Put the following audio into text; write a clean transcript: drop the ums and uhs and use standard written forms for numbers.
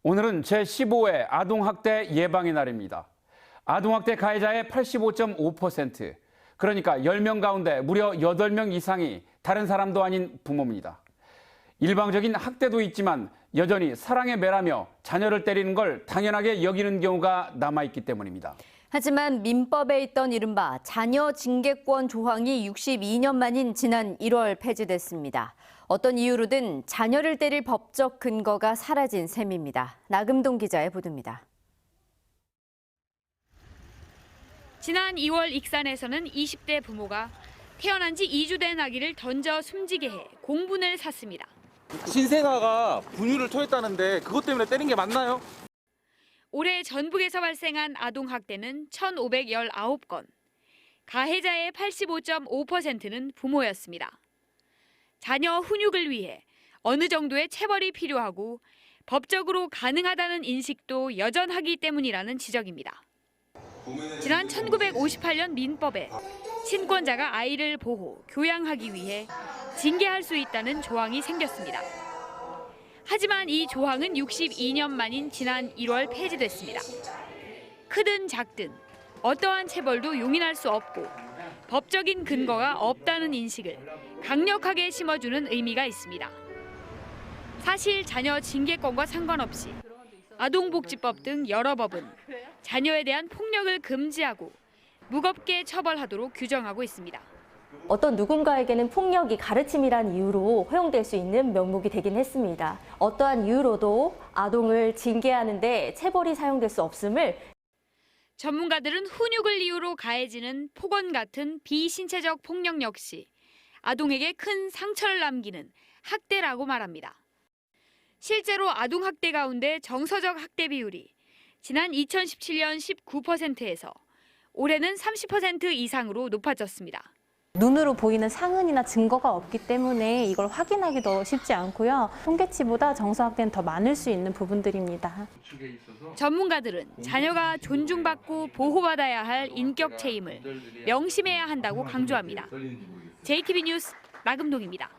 오늘은 제15회 아동학대 예방의 날입니다. 아동학대 가해자의 85.5%, 그러니까 10명 가운데 무려 8명 이상이 다른 사람도 아닌 부모입니다. 일방적인 학대도 있지만 여전히 사랑에 매라며 자녀를 때리는 걸 당연하게 여기는 경우가 남아있기 때문입니다. 하지만 민법에 있던 이른바 자녀 징계권 조항이 62년 만인 지난 1월 폐지됐습니다. 어떤 이유로든 자녀를 때릴 법적 근거가 사라진 셈입니다. 나금동 기자의 보도입니다. 지난 2월 익산에서는 20대 부모가 태어난 지 2주 된 아기를 던져 숨지게 해 공분을 샀습니다. 신생아가 분유를 토했다는데 그것 때문에 때린 게 맞나요? 올해 전북에서 발생한 아동학대는 1,519건. 가해자의 85.5%는 부모였습니다. 자녀 훈육을 위해 어느 정도의 체벌이 필요하고 법적으로 가능하다는 인식도 여전하기 때문이라는 지적입니다. 지난 1958년 민법에 친권자가 아이를 보호, 교양하기 위해 징계할 수 있다는 조항이 생겼습니다. 하지만 이 조항은 62년 만인 지난 1월 폐지됐습니다. 크든 작든 어떠한 체벌도 용인할 수 없고 법적인 근거가 없다는 인식을 강력하게 심어주는 의미가 있습니다. 사실 자녀 징계권과 상관없이 아동복지법 등 여러 법은 자녀에 대한 폭력을 금지하고 무겁게 처벌하도록 규정하고 있습니다. 어떤 누군가에게는 폭력이 가르침이란 이유로 허용될 수 있는 명목이 되긴 했습니다. 어떠한 이유로도 아동을 징계하는 데 체벌이 사용될 수 없음을 전문가들은 훈육을 이유로 가해지는 폭언 같은 비신체적 폭력 역시 아동에게 큰 상처를 남기는 학대라고 말합니다. 실제로 아동학대 가운데 정서적 학대 비율이 지난 2017년 19%에서 올해는 30% 이상으로 높아졌습니다. 눈으로 보이는 상흔이나 증거가 없기 때문에 이걸 확인하기도 쉽지 않고요. 통계치보다 정서학대는 더 많을 수 있는 부분들입니다. 전문가들은 자녀가 존중받고 보호받아야 할 인격 책임을 명심해야 한다고 강조합니다. JTB 뉴스 나금동입니다.